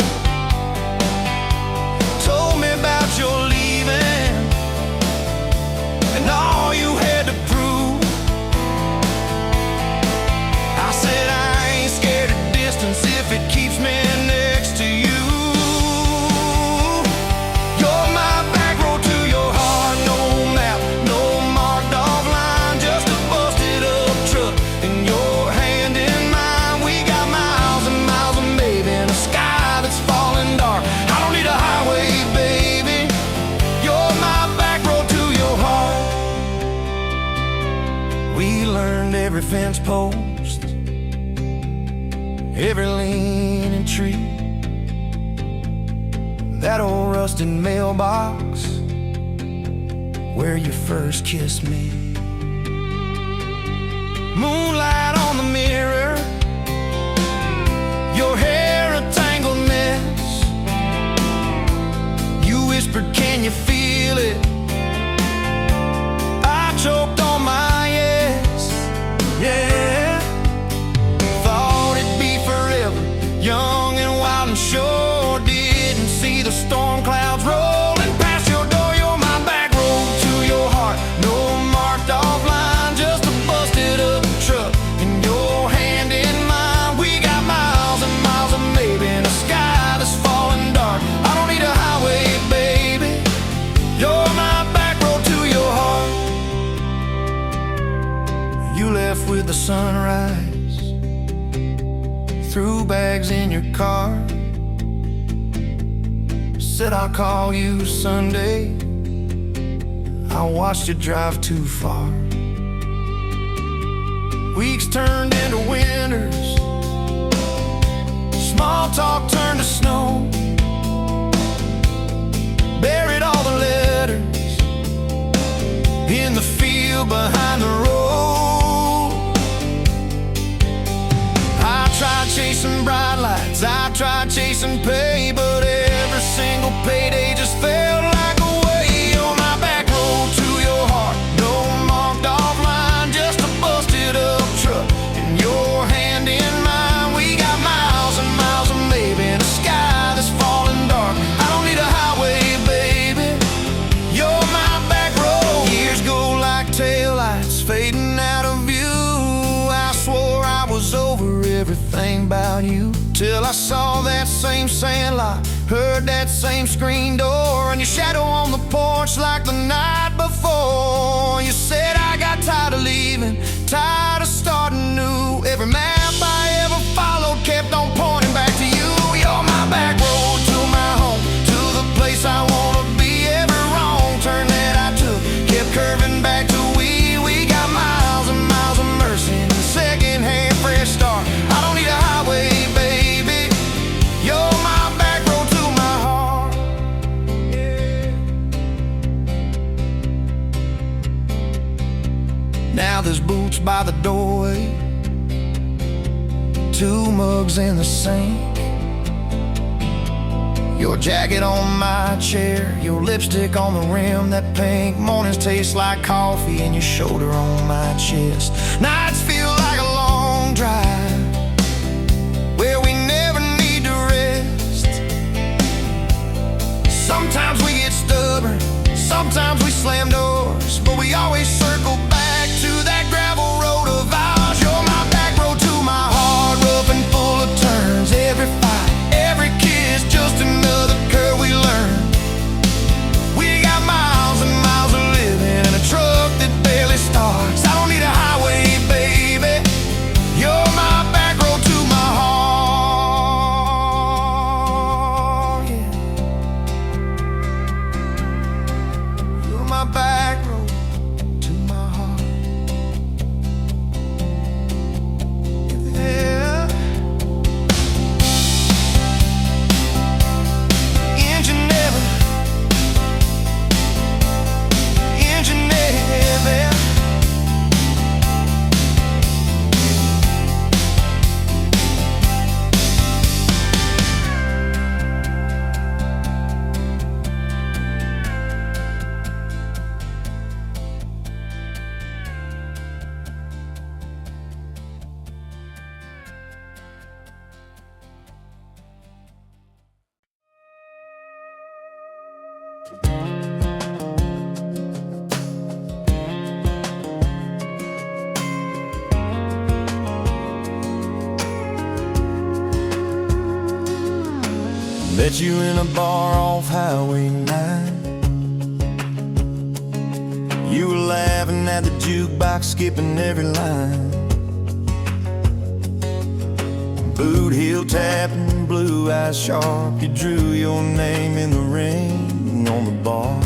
Told me about your leaving and all you had to prove. I said I ain't scared of distance if it keeps me next to you. That's fence post, every leaning tree, that old rusted mailbox where you first kissed me. Moonlight on the mirror, your hair a tangled mess. You whispered, can you feel it? I choked on my yes, yeah. Thought it'd be forever, young and wild and sure. Didn't see the storm clouds rolling past your door. You're my back road to your heart, no marked off line, just a busted up truck and your hand in mine. We got miles and miles of maybe in a sky that's falling dark. I don't need a highway, baby, you're my back road to your heart. You left with the sunrise, threw bags in your car, said I'll call you Sunday. I watched you drive too far. Weeks turned into winters, small talk turned to snow. Buried all the letters in the field behind the road. I tried chasing bright lights, I tried chasing pay, but every single payday just felt like a way. You're my back road to your heart, no marked off line, just a busted up truck and your hand in mine. We got miles and miles of maybe in a sky that's falling dark. I don't need a highway, baby, you're my back road. Years go like taillights fading out of view. I swore I was over everything about you, till I saw that same sandlot, heard that same screen door, and your shadow on the porch like the night before. You said I got tired of leaving, tired of starting new. Every map I ever followed kept on pointing back to you. You're my back road to my home, to the place I wanna be. Every wrong turn that I took kept curving back to we. We got miles and miles of mercy and a second-hand fresh start. I don't need a highway, baby, you're my back road to my heart, yeah. Now there's boots by the doorway, two mugs in the sink, your jacket on my chair, your lipstick on the rim, that pink. Mornings taste like coffee and your shoulder on my chest. Nights feel like a long drive where we never need to rest. Sometimes we get stubborn, sometimes we slam doors, but we always circle back to that gravel road of ours. You're my back road to my heart, rough and full of turns. Every fight, every kiss, just another curve we learn. We got miles and miles of living in a truck that barely starts. I don't need a highway, baby, you're my back road to my heart, yeah. You're my back road to my heart, yeah. Engine never, engine never. Met you in a bar off Highway 9. You were laughing at the jukebox, skipping every line. Boot heel tapping, blue eyes sharp. You drew your name in the ring on the bar.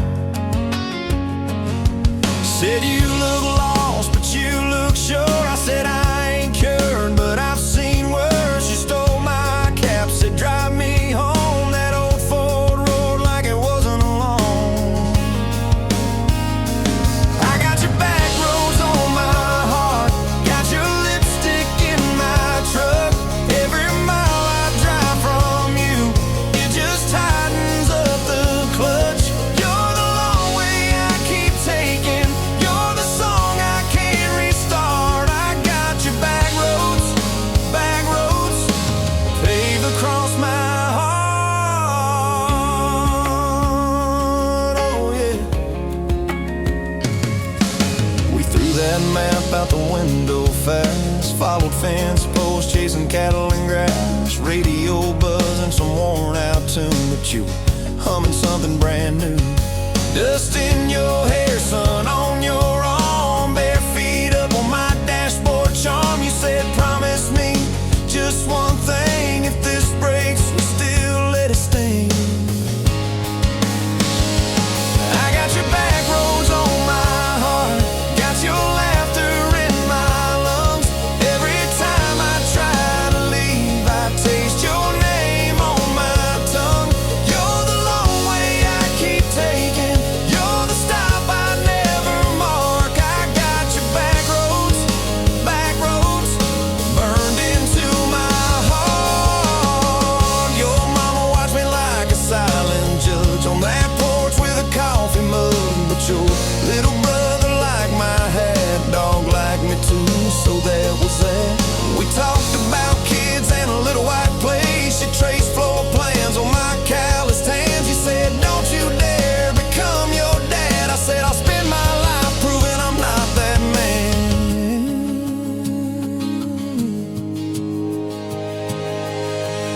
Said you look lost, but you look looked sure. I said I ain't cured, but I've seen worse. She stole my cap, said drive me home. That old Ford roared like it wasn't alone. I got your back roads on my heart, got your lipstick in my truck. Every mile I drive from you, it just tightens up the clutch. You're the long way I keep taking, you're the song I can't restart. I got your back roads paved across my heart. Oh yeah. We threw that map out the window fast, followed fence posts, chasing cattle and grass, radio buzzing some worn out tune, but you were humming something brand new. Dust in your hair, sun on your arm, bare feet up on my dashboard charm. You said promise me just one thing, if this breaks we still let it sting. I got your back roads on my heart, got your laughter in my lungs. Every time I try to leave, I taste your name on my tongue. You're the long way I keep taking, you're the stop I never mark. I got your back roads burned into my heart. Your mama watched me like a silent judge on that porch with a coffee mug, but your little brother liked my hat, dog liked me too, so that was that. We talked about kids and a little white place. She traced floor plans on my calloused hands. You said don't you dare become your dad. I said I'll spend my life proving I'm not that man.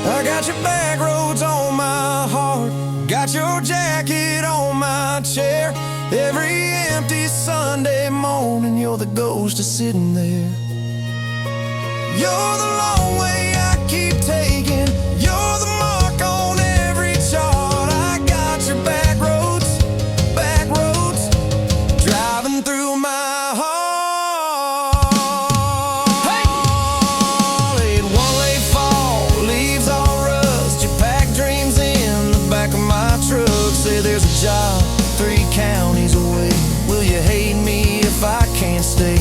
I got your back roads on my heart, got your jacket on my chair. Every empty Sunday morning, you're the ghost of sitting there. You're the long way I keep taking, you're the mark on every chart. I got your back roads driving through my heart. Hey! It one late fall, leaves all rust. You pack dreams in the back of my truck. Say there's a job 3 counties away. Will you hate me if I can't stay?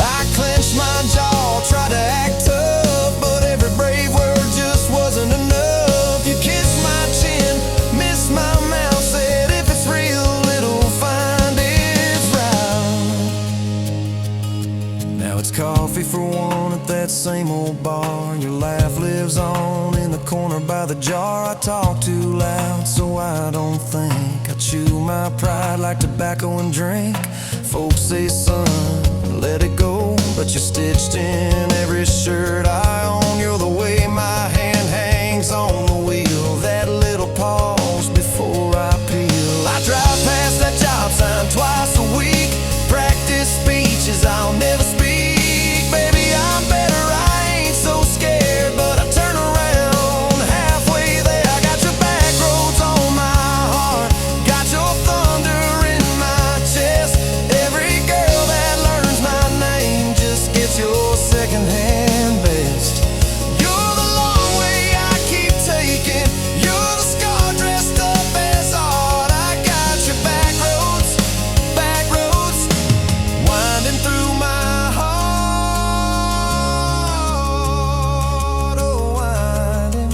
I clenched my jaw, tried to act tough, but every brave word just wasn't enough. You kissed my chin, missed my mouth, said if it's real, it'll find its route. Now it's coffee for one at that same old bar. Your laugh lives on in the corner by the jar. I talk too loud, so I don't think. I chew my pride like tobacco and drink. Folks say, son, let it go, but you're stitched in every shirt I own. You're the way my hand hangs on the wheel, that little pause before I peel. I drive past that job sign twice a week, practice speeches I'll never speak. Baby, I'm better, I ain't so scared, but I turn around halfway there. I got your back roads on my heart, got your thunder in my chest. Every girl that learns my name just gets your secondhand best. You're the long way I keep taking, you're the scar dressed up as art. I got your back roads winding through my heart. Oh, winding.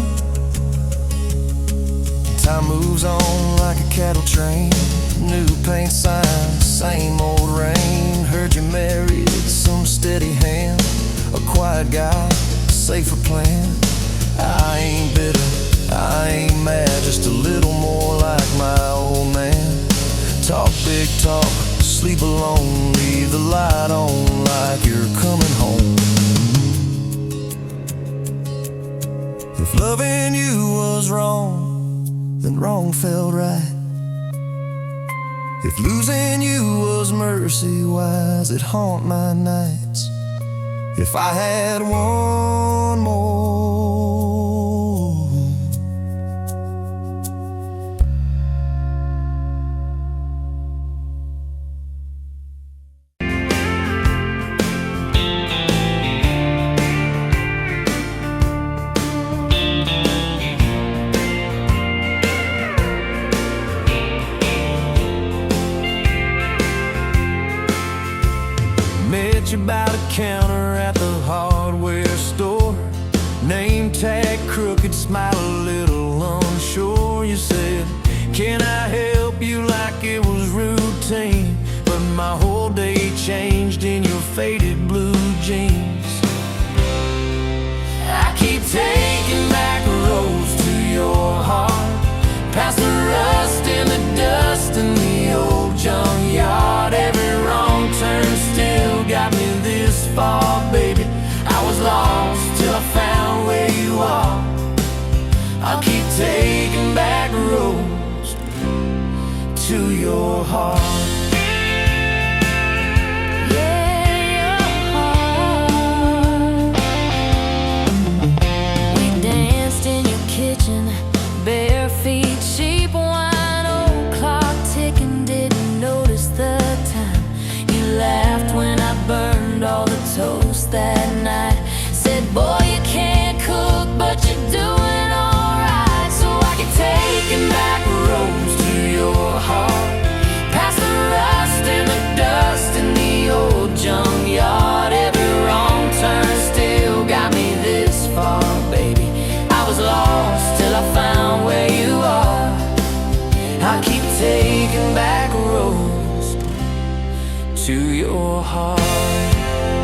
Time moves on like a cattle train, new paint signs, same old rain. Heard you married some steady hand, a quiet guy, safer plan. I ain't bitter, I ain't mad, just a little more like my old man. Talk big talk, sleep alone, leave the light on like you're coming home. If loving you was wrong, then wrong felt right. If losing you was mercy, why does it haunt my nights? If I had one more. name tag crooked, smile a little unsure. You said, can I help you, like it was routine. But my whole day changed in your faded blue jeans. I keep taking back roads to your heart, past the rust and the dust and the old junkyard. Every wrong turn still got me this far, baby. I was lost till I found where you are. I'll keep taking back roads to your heart. Bare feet, cheap wine, old clock ticking, didn't notice the time. You laughed when I burned all the toast that night. Said, boy, you can't cook, but you're doing alright. So I keep taking back roads to your heart, past the rust and the dust and the old junkyard. Every wrong turn still got me this far, baby. I was lost till I found where you are. I keep taking back roads to your heart.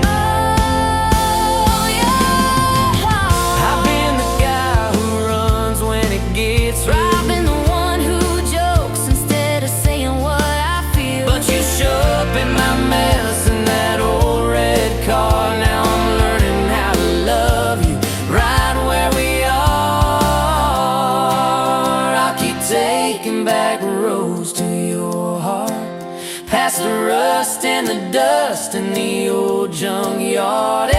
Oh, your heart. I've been the guy who runs when it gets rough. I've been the one who jokes instead of saying what I feel. But you show up in my mess in that old red car. Now I'm learning how to love you right where we are. Taking back roads to your heart, past the rust and the dust and the old junkyard.